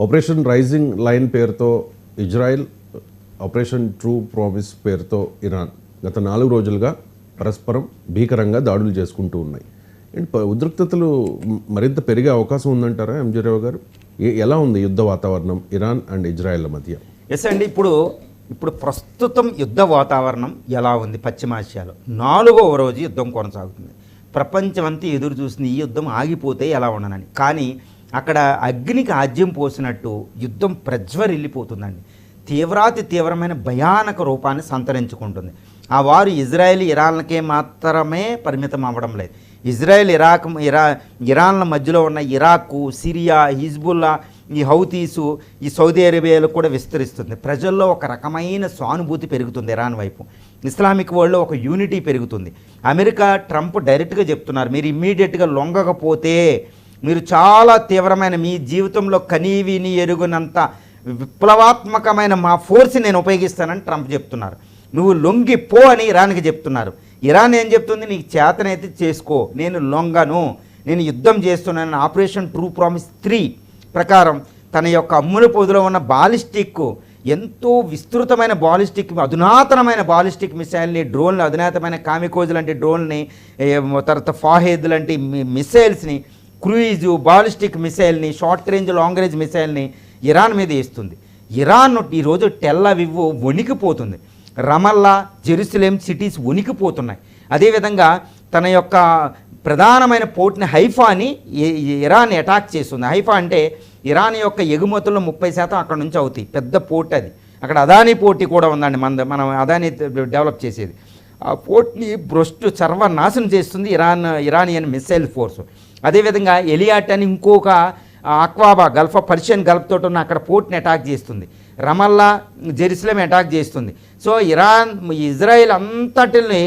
Operation rising line పేరుతో Israel, operation true promise పేరుతో Iran గత 4 రోజులుగా పరస్పరం భీకరంగా దాడులు చేసుకుంటూ ఉన్నాయి. ఉద్రిక్తతలు మరింత పెరిగే అవకాశం ఉందంటారా ఎంజీరావు గారు? ఎలా ఉంది యుద్ధ వాతావరణం ఇరాన్ అండ్ ఇజ్రాయెల్ మధ్య? ఎస్ అండి, ఇప్పుడు ప్రస్తుతం యుద్ధ వాతావరణం ఎలా ఉంది? పశ్చిమాసియాలో 4వ రోజు యుద్ధం కొనసాగుతుంది. ప్రపంచమంతా ఎదురు చూసింది ఈ యుద్ధం ఆగిపోతే ఎలా ఉండనని. కానీ అక్కడ అగ్నికి ఆజ్యం పోసినట్టు యుద్ధం ప్రజ్వరిల్లిపోతుందండి. తీవ్రాతి తీవ్రమైన భయానక రూపాన్ని సంతరించుకుంటుంది. ఆ వారు ఇజ్రాయెల్ ఇరాన్లకే మాత్రమే పరిమితం అవ్వడం లేదు. ఇజ్రాయెల్ ఇరాన్ల మధ్యలో ఉన్న ఇరాకు, సిరియా, హిజ్బుల్లా, ఈ హౌతీసు, ఈ సౌదీ అరేబియాలో కూడా విస్తరిస్తుంది. ప్రజల్లో ఒక రకమైన సానుభూతి పెరుగుతుంది ఇరాన్ వైపు. ఇస్లామిక్ వరల్డ్లో ఒక యూనిటీ పెరుగుతుంది. అమెరికా, ట్రంప్ డైరెక్ట్గా చెప్తున్నారు, మీరు ఇమ్మీడియట్గా లొంగకపోతే మీరు చాలా తీవ్రమైన మీ జీవితంలో కనీవిని ఎరుగునంత విప్లవాత్మకమైన మా ఫోర్స్ నేను ఉపయోగిస్తానని ట్రంప్ చెప్తున్నారు. నువ్వు లొంగిపో అని ఇరాన్కి చెప్తున్నారు. ఇరాన్ ఏం చెప్తుంది? నీకు చేతనైతే చేసుకో, నేను లొంగను, నేను యుద్ధం చేస్తున్నాను. ఆపరేషన్ ట్రూ ప్రామిస్ 3 ప్రకారం తన యొక్క అమ్ముల పొదిలో ఉన్న బాలిస్టిక్, ఎంతో విస్తృతమైన బాలిస్టిక్, అధునాతనమైన బాలిస్టిక్ మిసైల్ని, డ్రోన్లు, అధునాతమైన కామికోజ్ లాంటి డ్రోన్ని, తర్వాత ఫాహెద్ లాంటి మిసైల్స్ని, క్రూయిజు బాలిస్టిక్ మిసైల్ని, షార్ట్ రేంజ్, లాంగ్ రేంజ్ మిసైల్ని ఇరాన్ మీద వేస్తుంది. ఇరాన్ ఈరోజు టెల్ అవీవ్ వణికిపోతుంది. రమల్లా, జెరూసలేం సిటీస్ వణికిపోతున్నాయి. అదేవిధంగా తన యొక్క ప్రధానమైన పోర్ట్ని హైఫాని ఇరాన్ అటాక్ చేస్తుంది. హైఫా అంటే ఇరాన్ యొక్క ఎగుమతుల్లో 30% అక్కడ నుంచి అవుతాయి. పెద్ద పోర్ట్ అది. అక్కడ అదానీ పోర్ట్ కూడా ఉందండి. మనం అదానీ డెవలప్ చేసేది. ఆ పోర్ట్ని సర్వనాశనం చేస్తుంది ఇరానియన్ మిసైల్ ఫోర్స్. అదేవిధంగా ఎలియాట్ అని ఇంకొక అక్వాబా, గల్ఫ్ ఆఫ్ పర్షియన్ గల్ఫ్ తోటి ఉన్న అక్కడ పోర్ట్ని అటాక్ చేస్తుంది. రమల్లా, జెరూసలేం అటాక్ చేస్తుంది. సో ఇజ్రాయెల్ అంతటిని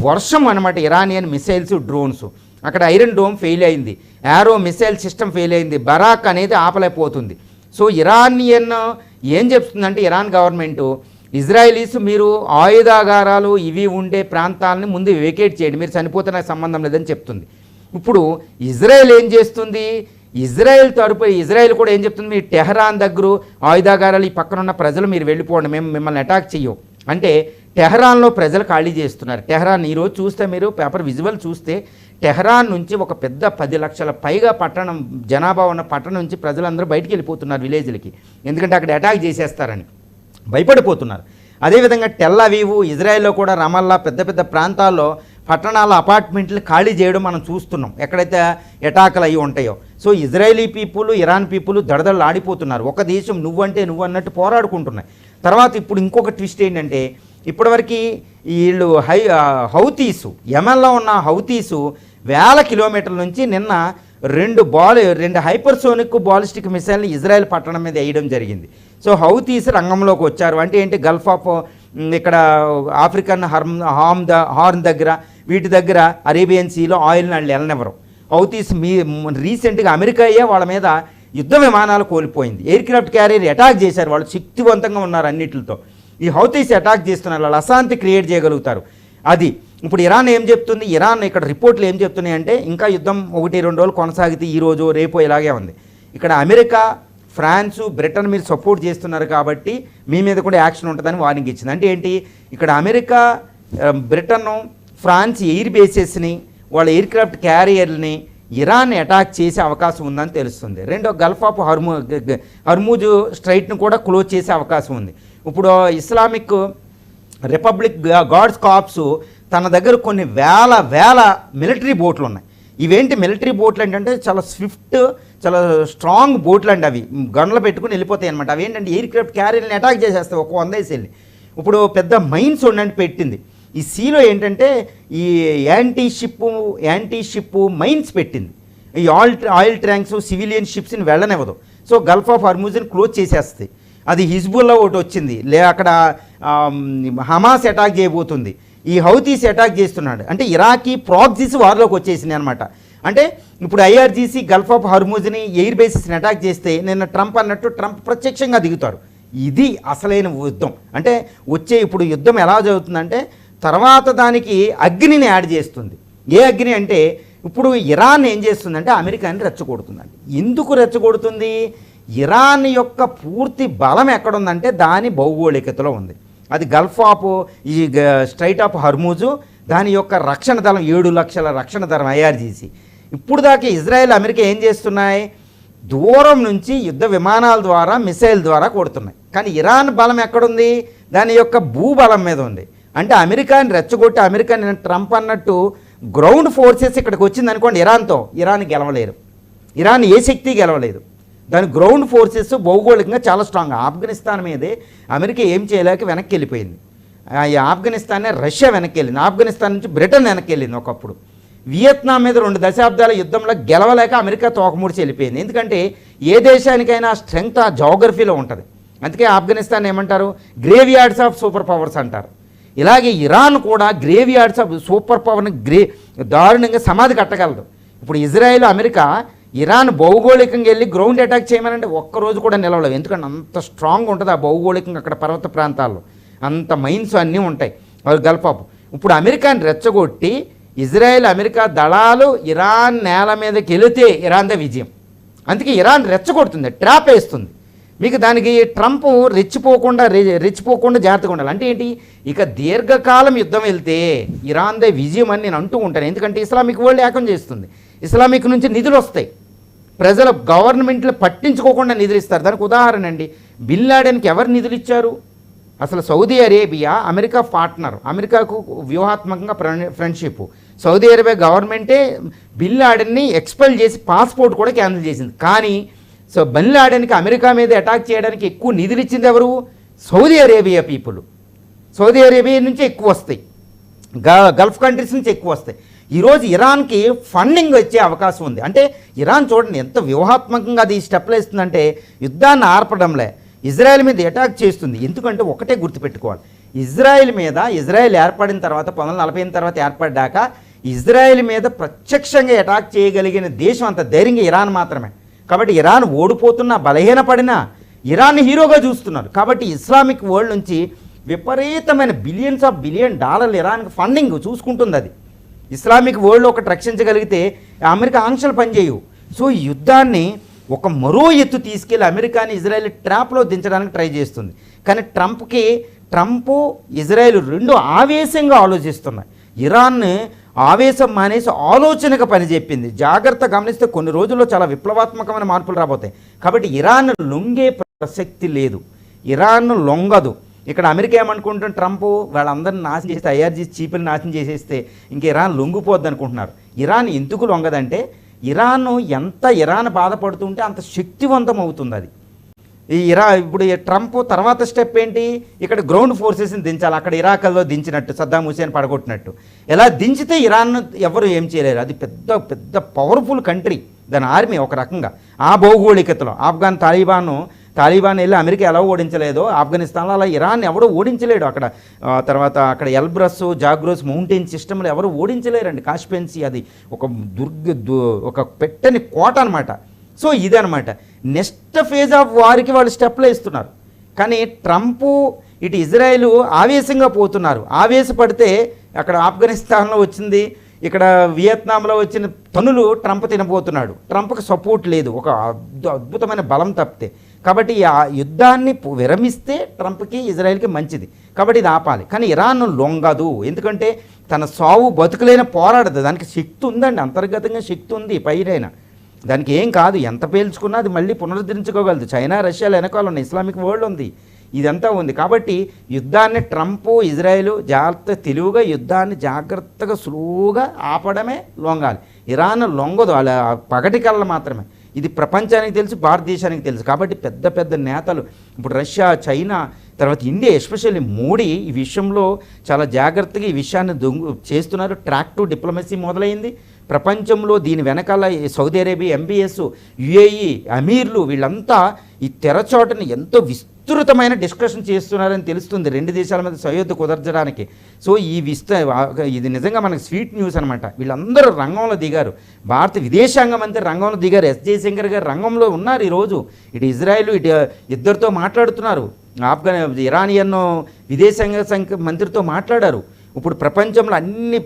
వర్షం అనమాట ఇరానియన్ మిసైల్స్, డ్రోన్స్. అక్కడ ఐరన్ డోమ్ ఫెయిల్ అయింది, యారో మిసైల్ సిస్టమ్ ఫెయిల్ అయింది, బరాక్ అనేది ఆపలేకపోతుంది. సో ఇరానియన్ ఏం చెప్తుందంటే ఇరాన్ గవర్నమెంటు, ఇజ్రాయలీస్ మీరు ఆయుధాగారాలు ఇవి ఉండే ప్రాంతాలని ముందు వేకేట్ చేయండి, మీరు చనిపోతే నాకు సంబంధం లేదని చెప్తుంది. ఇప్పుడు ఇజ్రాయెల్ ఏం చేస్తుంది? ఇజ్రాయెల్ కూడా ఏం చెప్తుంది? మీ టెహరాన్ దగ్గర ఆయుధాగారాలు, ఈ పక్కన ఉన్న ప్రజలు మీరు వెళ్ళిపోండి, మేము మిమ్మల్ని అటాక్ చెయ్యం అంటే టెహరాన్లో ప్రజలు ఖాళీ చేస్తున్నారు. టెహరాన్ ఈరోజు చూస్తే, మీరు పేపర్ విజువల్ చూస్తే, టెహరాన్ నుంచి ఒక పెద్ద 10 లక్షల పైగా పట్టణం, జనాభా ఉన్న పట్టణం నుంచి ప్రజలందరూ బయటికి వెళ్ళిపోతున్నారు విలేజ్లకి. ఎందుకంటే అక్కడ అటాక్ చేసేస్తారని భయపడిపోతున్నారు. అదేవిధంగా టెల్ అవీవ్, ఇజ్రాయెల్లో కూడా రమల్లా, పెద్ద పెద్ద ప్రాంతాల్లో పట్టణాల అపార్ట్మెంట్లు ఖాళీ చేయడం మనం చూస్తున్నాం, ఎక్కడైతే అటాకులు అయ్యి ఉంటాయో. So Israeli people, Iran people దడదళ్ళు ఆడిపోతున్నారు. ఒక దేశం నువ్వంటే నువ్వు అన్నట్టు పోరాడుకుంటున్నాయి. తర్వాత ఇప్పుడు ఇంకొక ట్విస్ట్ ఏంటంటే, ఇప్పటివరకు వీళ్ళు హౌతీసు, యెమెన్లో ఉన్న హౌతీసు 1000 కిలోమీటర్ల నుంచి నిన్న 2 హైపర్సోనిక్ బాలిస్టిక్ మిసైల్ని ఇజ్రాయెల్ పట్టణం మీద వేయడం జరిగింది. సో హౌతీస్ రంగంలోకి వచ్చారు. అంటే ఏంటి? గల్ఫ్ ఆఫ్ ఇక్కడ ఆఫ్రికన్ హార్న్ దగ్గర, వీటి దగ్గర అరేబియన్ సీలో ఆయిల్ని వాళ్ళు వెళ్ళనివ్వరు. హౌతీస్ రీసెంట్గా అమెరికా వాళ్ళ మీద యుద్ధ విమానాలు కోల్పోయింది. ఎయిర్ క్రాఫ్ట్ క్యారియర్ అటాక్ చేశారు. వాళ్ళు శక్తివంతంగా ఉన్నారు అన్నిటితో. ఈ హౌతీస్ అటాక్ చేస్తున్నారు, వాళ్ళు అశాంతి క్రియేట్ చేయగలుగుతారు. అది ఇప్పుడు ఇరాన్ ఏం చెప్తుంది? ఇరాన్ ఇక్కడ రిపోర్ట్లు ఏం చెప్తున్నాయి అంటే, ఇంకా యుద్ధం 1-2 రోజులు కొనసాగితే ఈరోజు రేపు ఇలాగే ఉంది. ఇక్కడ అమెరికా, ఫ్రాన్సు, బ్రిటన్ మీరు సపోర్ట్ చేస్తున్నారు కాబట్టి మీ మీద కూడా యాక్షన్ ఉంటుందని వార్నింగ్ ఇచ్చింది. అంటే ఏంటి? ఇక్కడ అమెరికా, బ్రిటన్, ఫ్రాన్స్ ఎయిర్ బేసెస్ని, వాళ్ళ ఎయిర్ క్రాఫ్ట్ క్యారియర్ని ఇరాన్ అటాక్ చేసే అవకాశం ఉందని తెలుస్తుంది. రెండో, గల్ఫ్ ఆఫ్ హర్మూజ్ స్ట్రైట్ను కూడా క్లోజ్ చేసే అవకాశం ఉంది. ఇప్పుడు ఇస్లామిక్ రిపబ్లిక్ గార్డ్స్ కార్ప్స్ తన దగ్గర కొన్ని వేల మిలిటరీ బోట్లు ఉన్నాయి. ఇవేంటి మిలిటరీ బోట్లు ఏంటంటే చాలా స్విఫ్ట్, చాలా స్ట్రాంగ్ బోట్లు అండి. అవి గన్లు పెట్టుకుని వెళ్ళిపోతాయి అనమాట. అవి ఏంటంటే ఎయిర్ క్రాఫ్ట్ క్యారియర్ని అటాక్ చేసేస్తాయి ఒక 100 వేసి వెళ్ళి. ఇప్పుడు పెద్ద మైన్స్ ఉండండి పెట్టింది ఈ సీలో. ఏంటంటే ఈ యాంటీ షిప్ మైన్స్ పెట్టింది. ఈ ఆయిల్ ట్యాంక్స్, సివిలియన్ షిప్స్ని వెళ్ళనివ్వదు. సో గల్ఫ్ ఆఫ్ హర్మూజ్ని క్లోజ్ చేసేస్తాయి. అది హిజ్బుల్లా ఒకటి వచ్చింది, అక్కడ హమాస్ అటాక్ చేయబోతుంది, ఈ హౌతీస్ అటాక్ చేస్తున్నాడు. అంటే ఇరాకీ ప్రాక్సీస్ వారిలోకి వచ్చేసినాయి అనమాట. అంటే ఇప్పుడు ఐఆర్జీసీ గల్ఫ్ ఆఫ్ హర్మూజ్ని ఎయిర్ బేసెస్ని అటాక్ చేస్తే నిన్న ట్రంప్ అన్నట్టు ట్రంప్ ప్రత్యక్షంగా దిగుతారు. ఇది అసలైన యుద్ధం. అంటే ఇప్పుడు యుద్ధం ఎలా జరుగుతుందంటే, తర్వాత దానికి అగ్నిని యాడ్ చేస్తుంది. ఏ అగ్ని అంటే, ఇప్పుడు ఇరాన్ ఏం చేస్తుందంటే అమెరికాని రెచ్చగొడుతుందండి. ఎందుకు రెచ్చగొడుతుంది? ఇరాన్ యొక్క పూర్తి బలం ఎక్కడుందంటే దాని భౌగోళికతలో ఉంది. అది గల్ఫ్ ఆఫ్ ఈ స్ట్రైట్ ఆఫ్ హర్మూజు, దాని యొక్క రక్షణ దళం 7 లక్షల రక్షణ దళం IRGC. ఇప్పుడు దాకా ఇజ్రాయెల్ అమెరికా ఏం చేస్తున్నాయి, దూరం నుంచి యుద్ధ విమానాల ద్వారా మిసైల్ ద్వారా కొడుతున్నాయి. కానీ ఇరాన్ బలం ఎక్కడుంది, దాని యొక్క భూబలం మీద ఉంది. అంటే అమెరికాని రెచ్చగొట్టి అమెరికాని ట్రంప్ అన్నట్టు గ్రౌండ్ ఫోర్సెస్ ఇక్కడికి వచ్చింది అనుకోండి, ఇరాన్ గెలవలేరు. ఇరాన్ ఏ శక్తి గెలవలేదు. దాని గ్రౌండ్ ఫోర్సెస్ భౌగోళికంగా చాలా స్ట్రాంగ్. ఆఫ్ఘనిస్తాన్ మీదే అమెరికా ఏం చేయలేక వెనక్కి వెళ్ళిపోయింది. ఈ ఆఫ్ఘనిస్తానే రష్యా వెనక్కి వెళ్ళింది, ఆఫ్ఘనిస్తాన్ నుంచి బ్రిటన్ వెనక్కి వెళ్ళింది. ఒకప్పుడు వియత్నాం మీద 2 దశాబ్దాల యుద్ధంలో గెలవలేక అమెరికా తోకముడిచి వెళ్ళిపోయింది. ఎందుకంటే ఏ దేశానికైనా స్ట్రెంగ్త్ ఆ జోగ్రఫీలో ఉంటుంది. అందుకే ఆఫ్ఘనిస్తాన్ ఏమంటారు, grave yards of super powers అంటారు. ఇలాగే ఇరాన్ కూడా గ్రేవ్ యార్డ్స్ ఆఫ్ సూపర్ పవర్ని దారుణంగా సమాధి కట్టగలదు. ఇప్పుడు ఇజ్రాయెల్ అమెరికా ఇరాన్ భౌగోళికంగా వెళ్ళి గ్రౌండ్ అటాక్ చేయమనంటే ఒక్కరోజు కూడా నిలవలేవు. ఎందుకంటే అంత స్ట్రాంగ్ ఉంటుంది ఆ భౌగోళికంగా, అక్కడ పర్వత ప్రాంతాల్లో అంత మైన్స్ అన్నీ ఉంటాయి గల్ఫ్ ఆఫ్. ఇప్పుడు అమెరికాని రెచ్చగొట్టి ఇజ్రాయెల్ అమెరికా దళాలు ఇరాన్ నేల మీదకి వెళితే ఇరాన్దే విజయం. అందుకే ఇరాన్ రెచ్చగొడుతుంది, ట్రాప్ వేస్తుంది. మీకు దానికి ట్రంప్ రెచ్చిపోకుండా జాగ్రత్తగా ఉండాలి. అంటే ఏంటి, ఇక దీర్ఘకాలం యుద్ధం వెళ్తే ఇరాన్దే విజయం అని నేను అంటూ ఉంటాను. ఎందుకంటే ఇస్లామిక్ వరల్డ్ ఏకం చేస్తుంది, ఇస్లామిక్ నుంచి నిధులు వస్తాయి, ప్రజల గవర్నమెంట్లు పట్టించుకోకుండా నిధులు ఇస్తారు. దానికి ఉదాహరణ అండి, బిన్ లాడెన్కి ఎవరు నిధులు ఇచ్చారు? అసలు సౌదీ అరేబియా అమెరికా పార్ట్నర్, అమెరికాకు వ్యూహాత్మకంగా ఫ్రెండ్షిప్. సౌదీ అరేబియా గవర్నమెంటే బిన్ లాడెన్ని ఎక్స్పెల్ చేసి పాస్పోర్ట్ కూడా క్యాన్సిల్ చేసింది. కానీ బిన్ లాడెన్కి అమెరికా మీద అటాక్ చేయడానికి ఎక్కువ నిధులు ఇచ్చింది ఎవరు? Saudi Arabia people. Saudi Arabia నుంచి ఎక్కువ వస్తాయి, గల్ఫ్ కంట్రీస్ నుంచి ఎక్కువ వస్తాయి. ఈరోజు ఇరాన్కి ఫండింగ్ వచ్చే అవకాశం ఉంది. అంటే ఇరాన్ చూడండి ఎంత వ్యూహాత్మకంగా అది స్టెప్లు వేస్తుందంటే, యుద్ధాన్ని ఆర్పడంలే, ఇజ్రాయెల్ మీద అటాక్ చేస్తుంది. ఎందుకంటే ఒకటే గుర్తుపెట్టుకోవాలి, ఇజ్రాయెల్ ఏర్పడిన తర్వాత 1948 తర్వాత ఏర్పడ్డాక ఇజ్రాయెల్ మీద ప్రత్యక్షంగా అటాక్ చేయగలిగిన దేశం అంత ధైర్యంగా ఇరాన్ మాత్రమే. కాబట్టి ఇరాన్ ఓడిపోతున్నా, బలహీనపడినా ఇరాన్ని హీరోగా చూస్తున్నారు. కాబట్టి ఇస్లామిక్ వరల్డ్ నుంచి విపరీతమైన బిలియన్ డాలర్లు ఇరాన్కి ఫండింగ్ చూసుకుంటుంది. అది ఇస్లామిక్ వరల్డ్ ఒకటి రక్షించగలిగితే అమెరికా ఆంక్షలు పనిచేయవు. సో ఈ యుద్ధాన్ని ఒక మరో ఎత్తు తీసుకెళ్ళి అమెరికాని ఇజ్రాయెల్ ట్రాప్లో దించడానికి ట్రై చేస్తుంది. కానీ ట్రంప్ ఇజ్రాయెల్ రెండు ఆవేశంగా ఆలోచిస్తున్నాయి. ఇరాన్ ఆవేశం మానేసి ఆలోచనగా పనిచెప్పింది. జాగ్రత్త గమనిస్తే కొన్ని రోజుల్లో చాలా విప్లవాత్మకమైన మార్పులు రాబోతాయి. కాబట్టి ఇరాన్ లొంగే ప్రసక్తి లేదు, ఇరాన్ లొంగదు. ఇక్కడ అమెరికా ఏమనుకుంటుంది, ట్రంప్ వాళ్ళందరినీ నాశనం చేస్తే, IRGC చీపుని నాశనం చేసేస్తే ఇంక ఇరాన్ లొంగిపోద్ది అనుకుంటున్నారు. ఇరాన్ ఎందుకు లొంగదంటే, ఇరాన్ బాధపడుతుంటే అంత శక్తివంతం అవుతుంది అది. ఇప్పుడు ట్రంప్ తర్వాత స్టెప్ ఏంటి, ఇక్కడ గ్రౌండ్ ఫోర్సెస్ని దించాలి. అక్కడ ఇరాక్లో దించినట్టు, సద్దాం హుసేన్ పడగొట్టినట్టు. ఎలా దించితే ఇరాన్ ఎవరు ఏం చేయలేరు. అది పెద్ద పవర్ఫుల్ కంట్రీ, దాని ఆర్మీ ఒక రకంగా. ఆ భౌగోళికతలో తాలిబాన్ వెళ్ళి అమెరికా ఎలా ఓడించలేదో ఆఫ్ఘనిస్తాన్లో, అలా ఇరాన్ ఎవడో ఓడించలేడు. అక్కడ తర్వాత అక్కడ ఎల్బ్రస్, జాగ్రోస్ మౌంటైన్ సిస్టంలో ఎవరు ఓడించలేరండి. కాష్పెన్సీ అది ఒక పెట్టని కోట అనమాట. సో ఇదనమాట నెక్స్ట్ ఫేజ్ ఆఫ్ వారికి వాళ్ళు స్టెప్లు వేస్తున్నారు. కానీ ట్రంప్ ఇటు ఇజ్రాయెల్ ఆవేశంగా పోతున్నారు. ఆవేశపడితే అక్కడ ఆఫ్ఘనిస్తాన్లో వచ్చింది, ఇక్కడ వియత్నాంలో వచ్చిన తనులు ట్రంప్ తినబోతున్నాడు. ట్రంప్కి సపోర్ట్ లేదు, ఒక అద్భుతమైన బలం తప్పితే. కాబట్టి ఆ యుద్ధాన్ని విరమిస్తే ట్రంప్కి ఇజ్రాయెల్కి మంచిది. కాబట్టి ఇది ఆపాలి. కానీ ఇరాన్ లొంగదు, ఎందుకంటే తన సావు బతుకులైన పోరాడదు. దానికి శక్తి ఉందండి, అంతర్గతంగా శక్తి ఉంది. పైన దానికి ఏం కాదు, ఎంత పేల్చుకున్నా అది మళ్ళీ పునరుద్ధరించుకోగలదు. చైనా, రష్యాలు వెనకాల ఉన్నాయి, ఇస్లామిక్ వరల్డ్ ఉంది, ఇదంతా ఉంది. కాబట్టి యుద్ధాన్ని ట్రంప్ ఇజ్రాయెల్ తెలివిగా యుద్ధాన్ని జాగ్రత్తగా స్లోగా ఆపడమే లొంగాలి. ఇరాన్ లొంగదు, అలా పగటి కళ్ళ మాత్రమే. ఇది ప్రపంచానికి తెలుసు, భారతదేశానికి తెలుసు. కాబట్టి పెద్ద నేతలు ఇప్పుడు రష్యా, చైనా, తర్వాత ఇండియా, ఎస్పెషల్లీ మోడీ ఈ విషయంలో చాలా జాగ్రత్తగా ఈ విషయాన్ని చేస్తున్నారు. ట్రాక్ టు డిప్లొమసీ మొదలైంది ప్రపంచంలో. దీని వెనకాల సౌదీ అరేబియా, MBS, UAE అమీర్లు వీళ్ళంతా ఈ తెరచోటని ఎంతో విస్తృతమైన డిస్కషన్ చేస్తున్నారని తెలుస్తుంది రెండు దేశాల మీద సయోధ్య కుదర్చడానికి. సో ఇది నిజంగా మనకి స్వీట్ న్యూస్ అనమాట. వీళ్ళందరూ రంగంలో దిగారు. భారత విదేశాంగ మంత్రి రంగంలో దిగారు, S. జయశంకర్ గారు రంగంలో ఉన్నారు. ఈరోజు ఇటు ఇజ్రాయెల్ ఇటు ఇద్దరితో మాట్లాడుతున్నారు. ఇరానియన్ విదేశాంగ మంత్రితో మాట్లాడారు. ఇప్పుడు ప్రపంచంలో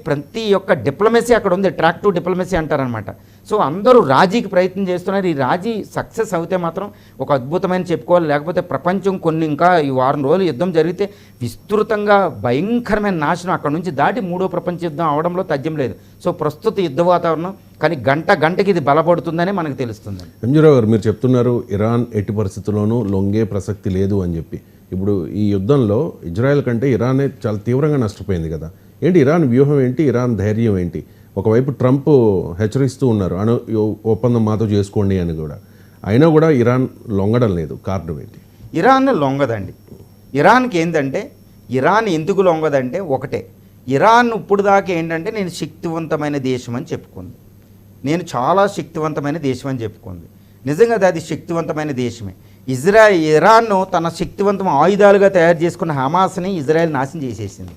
ప్రతి ఒక్క డిప్లొమసీ అక్కడ ఉంది, ట్రాక్టివ్ డిప్లొమసీ అంటారనమాట. సో అందరూ రాజీకి ప్రయత్నం చేస్తున్నారు. ఈ రాజీ సక్సెస్ అవుతే మాత్రం ఒక అద్భుతమైన చెప్పుకోవాలి. లేకపోతే ప్రపంచం ఇంకా ఈ వారం రోజులు యుద్ధం జరిగితే విస్తృతంగా భయంకరమైన నాశనం అక్కడ నుంచి దాటి మూడో ప్రపంచ యుద్ధం అవడంలో తథ్యం లేదు. సో ప్రస్తుత యుద్ధ వాతావరణం కానీ గంటకి ఇది బలపడుతుందని మనకు తెలుస్తుంది. ఎంజీరావు గారు, మీరు చెప్తున్నారు ఇరాన్ ఎట్టి పరిస్థితుల్లోనూ లొంగే ప్రసక్తి లేదు అని చెప్పి. ఇప్పుడు ఈ యుద్ధంలో ఇజ్రాయెల్ కంటే ఇరానే చాలా తీవ్రంగా నష్టపోయింది కదా. ఏంటి ఇరాన్ వ్యూహం ఏంటి, ఇరాన్ ధైర్యం ఏంటి? ఒకవైపు ట్రంప్ హెచ్చరిస్తూ ఉన్నారు ఒప్పందం మాతో చేసుకోండి అని కూడా, అయినా కూడా ఇరాన్ లొంగడం లేదు. కారణం ఏంటి? ఇరాన్ లొంగదండి. ఇరాన్కి ఏంటంటే, ఇరాన్ ఎందుకు లొంగదంటే ఒకటే, ఇరాన్ ఇప్పుడు దాకా ఏంటంటే నేను శక్తివంతమైన దేశం అని చెప్పుకుంది, నేను చాలా శక్తివంతమైన దేశం అని చెప్పుకుంది. నిజంగా అది శక్తివంతమైన దేశమే. ఇరాన్ను తన శక్తివంతమైన ఆయుధాలుగా తయారు చేసుకున్న హమాస్ని ఇజ్రాయెల్ నాశనం చేసేసింది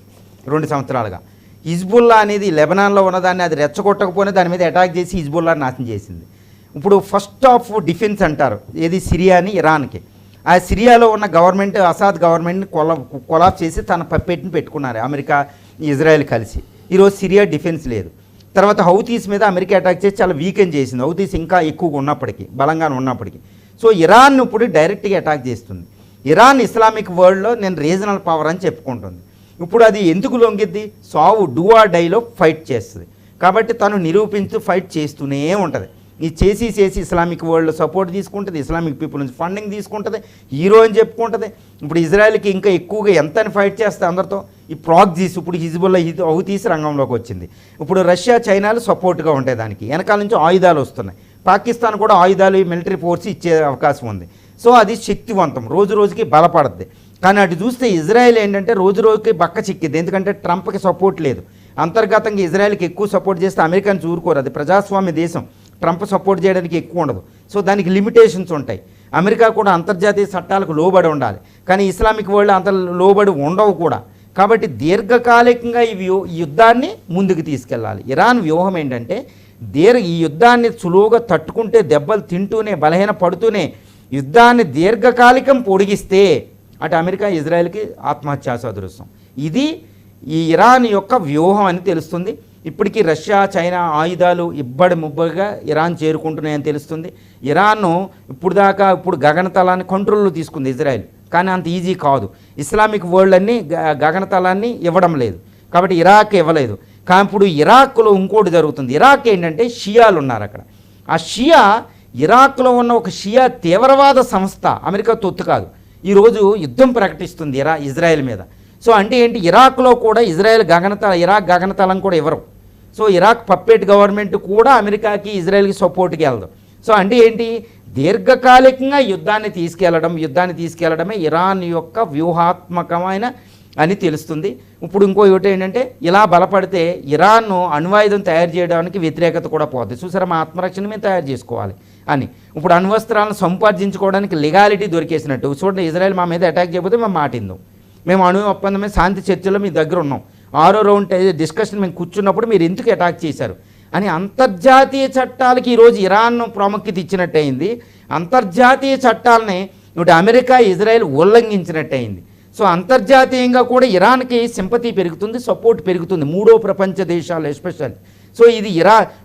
2 సంవత్సరాలుగా. హిజ్బుల్లా అనేది లెబనాన్లో ఉన్నదాన్ని అది రెచ్చగొట్టకపోయినా దాని మీద అటాక్ చేసి హిజ్బుల్లా నాశనం చేసింది. ఇప్పుడు ఫస్ట్ ఆఫ్ డిఫెన్స్ అంటారు ఏది, సిరియాని ఇరాన్కి. ఆ సిరియాలో ఉన్న గవర్నమెంట్ అసాద్ గవర్నమెంట్ని కొలాప్స్ చేసి తన పప్పెట్ని పెట్టుకున్నారు అమెరికా ఇజ్రాయెల్ కలిసి. ఈరోజు సిరియా డిఫెన్స్ లేదు. తర్వాత హౌతీస్ మీద అమెరికా అటాక్ చేసి చాలా వీకెన్ చేసింది, హౌతీస్ ఇంకా ఎక్కువగా ఉన్నప్పటికీ, బలంగా ఉన్నప్పటికీ. సో ఇరాన్ ఇప్పుడు డైరెక్ట్గా అటాక్ చేస్తుంది. ఇరాన్ ఇస్లామిక్ వరల్డ్లో నేను రీజనల్ పవర్ అని చెప్పుకుంటుంది. ఇప్పుడు అది ఎందుకు లొంగిద్ది? సావు డూ ఆర్ డైలో ఫైట్ చేస్తుంది. కాబట్టి తను నిరూపించు ఫైట్ చేస్తూనే ఉంటుంది. ఇది చేసి ఇస్లామిక్ వరల్డ్ సపోర్ట్ తీసుకుంటుంది, ఇస్లామిక్ పీపుల్ నుంచి ఫండింగ్ తీసుకుంటుంది, హీరో అని చెప్పుకుంటుంది. ఇప్పుడు ఇజ్రాయెల్కి ఇంకా ఎక్కువగా ఎంత ఫైట్ చేస్తే అందరితో ఈ ప్రాక్సీస్, ఇప్పుడు హిజ్బుల్లా హౌతీస్ రంగంలోకి వచ్చింది. ఇప్పుడు రష్యా చైనాలు సపోర్ట్గా ఉంటాయి, దానికి వెనకాల నుంచి ఆయుధాలు వస్తున్నాయి. పాకిస్తాన్ కూడా ఆయుధాలు మిలిటరీ ఫోర్స్ ఇచ్చే అవకాశం ఉంది. సో అది శక్తివంతం, రోజు రోజుకి బలపడుద్ది. కానీ అటు చూస్తే ఇజ్రాయెల్ ఏంటంటే రోజు రోజుకి బక్క చిక్కిద్ది. ఎందుకంటే ట్రంప్కి సపోర్ట్ లేదు. అంతర్గతంగా ఇజ్రాయెల్కి ఎక్కువ సపోర్ట్ చేస్తే అమెరికాని చూరుకోరు, అది ప్రజాస్వామ్య దేశం, ట్రంప్ సపోర్ట్ చేయడానికి ఎక్కువ ఉండదు. సో దానికి లిమిటేషన్స్ ఉంటాయి. అమెరికా కూడా అంతర్జాతీయ చట్టాలకు లోబడి ఉండాలి, కానీ ఇస్లామిక్ వరల్డ్ అంత లోబడి ఉండవు కూడా. కాబట్టి దీర్ఘకాలికంగా ఈ యుద్ధాన్ని ముందుకు తీసుకెళ్ళాలి. ఇరాన్ వ్యూహం ఏంటంటే ఈ యుద్ధాన్ని సులువుగా తట్టుకుంటే, దెబ్బలు తింటూనే, బలహీన పడుతూనే యుద్ధాన్ని దీర్ఘకాలికం పొడిగిస్తే అటు అమెరికా ఇజ్రాయెల్కి ఆత్మహత్యా సదృశ్యం. ఇది ఈ ఇరాన్ యొక్క వ్యూహం అని తెలుస్తుంది. ఇప్పటికీ రష్యా చైనా ఆయుధాలు ముబ్బడిగా ఇరాన్ చేరుకుంటున్నాయని తెలుస్తుంది. ఇరాన్ను ఇప్పుడు గగనతలాన్ని కంట్రోల్లో తీసుకుంది ఇజ్రాయెల్, కానీ అంత ఈజీ కాదు. ఇస్లామిక్ వరల్డ్ అన్నీ గగనతలాన్ని ఇవ్వడం లేదు, కాబట్టి ఇరాక్ ఇవ్వలేదు. కానీ ఇప్పుడు ఇరాక్లో ఇంకోటి జరుగుతుంది. ఇరాక్ ఏంటంటే షియాలు ఉన్నారు అక్కడ. ఆ షియా, ఇరాక్లో ఉన్న ఒక షియా తీవ్రవాద సంస్థ, అమెరికా తొత్తు కాదు, ఈరోజు యుద్ధం ప్రకటిస్తుంది ఇజ్రాయెల్ మీద. సో అంటే ఏంటి, ఇరాక్లో కూడా ఇరాక్ గగనతలం కూడా ఇవ్వరు. సో ఇరాక్ పప్పెట్ గవర్నమెంట్ కూడా అమెరికాకి ఇజ్రాయెల్కి సపోర్ట్కి వెళ్ళదు. సో అంటే ఏంటి, దీర్ఘకాలికంగా యుద్ధాన్ని తీసుకెళ్లడమే ఇరాన్ యొక్క వ్యూహాత్మకమైన అని తెలుస్తుంది. ఇప్పుడు ఇంకోటి ఏంటంటే, ఇలా బలపడితే ఇరాన్ను అణ్వాయుధం తయారు చేయడానికి వ్యతిరేకత కూడా పోతుంది. చూసారా, మా ఆత్మరక్షణ మేము తయారు చేసుకోవాలి అని. ఇప్పుడు అణ్వస్త్రాలను సంపాదించుకోవడానికి లీగాలిటీ దొరికేసినట్టు. చూడండి, ఇజ్రాయెల్ మా మీద అటాక్ చేయకపోతే మేము మాటిందాం, మేము అణు ఒప్పందమే శాంతి చర్చలో మీ దగ్గర ఉన్నాం, 6వ రౌండ్ డిస్కషన్ మేము కూర్చున్నప్పుడు మీరు ఎందుకు అటాక్ చేశారు అని అంతర్జాతీయ చట్టాలకి ఈరోజు ఇరాన్ ప్రాముఖ్యత ఇచ్చినట్టయింది. అంతర్జాతీయ చట్టాలని ఇప్పుడు అమెరికా ఇజ్రాయెల్ ఉల్లంఘించినట్టయింది. సో అంతర్జాతీయంగా కూడా ఇరాన్కి సింపతి పెరుగుతుంది, సపోర్ట్ పెరుగుతుంది, మూడో ప్రపంచ దేశాలు ఎస్పెషల్లీ. సో ఇది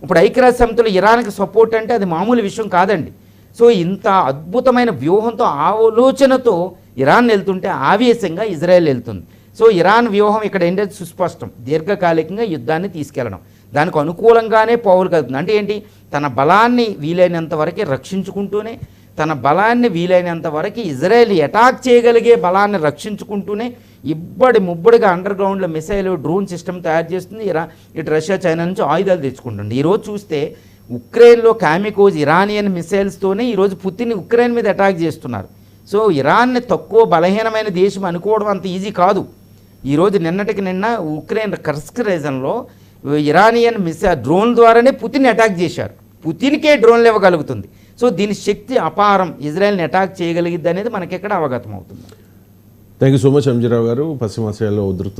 ఇప్పుడు ఐక్యరాజ్య సమితిలో ఇరాన్కి సపోర్ట్ అంటే అది మామూలు విషయం కాదండి. సో ఇంత అద్భుతమైన వ్యూహంతో, ఆలోచనతో ఇరాన్ వెళ్తుంటే ఆవేశంగా ఇజ్రాయెల్ వెళ్తుంది. సో ఇరాన్ వ్యూహం ఇక్కడ ఏంటంటే సుస్పష్టం, దీర్ఘకాలికంగా యుద్ధాన్ని తీసుకెళ్లడం, దానికి అనుకూలంగానే పావులు కలుగుతుంది. అంటే ఏంటి, తన బలాన్ని వీలైనంత వరకు రక్షించుకుంటూనే, తన బలాన్ని వీలైనంత వరకు ఇజ్రాయెల్ అటాక్ చేయగలిగే బలాన్ని రక్షించుకుంటూనే ముబ్బడిగా అండర్ గ్రౌండ్లో మిసైల్ డ్రోన్ సిస్టమ్ తయారు చేస్తుంది. ఇటు రష్యా చైనా నుంచి ఆయుధాలు తెచ్చుకుంటుంది. ఈరోజు చూస్తే ఉక్రెయిన్లో కామికోజ్ ఇరానియన్ మిసైల్స్తోనే ఈరోజు పుతిన్ ఉక్రెయిన్ మీద అటాక్ చేస్తున్నారు. సో ఇరాన్ని తక్కువ బలహీనమైన దేశం అనుకోవడం అంత ఈజీ కాదు. ఈరోజు నిన్నటికి నిన్న ఉక్రెయిన్ కర్స్క్ రీజన్లో ఇరానియన్ డ్రోన్ ద్వారానే పుతిన్ అటాక్ చేశారు. పుతిన్కే డ్రోన్లు ఇవ్వగలుగుతుంది. సో దీని శక్తి అపారం, ఇజ్రాయెల్ని అటాక్ చేయగలిగిద్ది అనేది మనకి ఎక్కడ అవగతం అవుతుంది. థ్యాంక్ యూ సో మచ్ ఎంజీరావు గారు. పశ్చిమాసియాలో ఉద్రిక్తత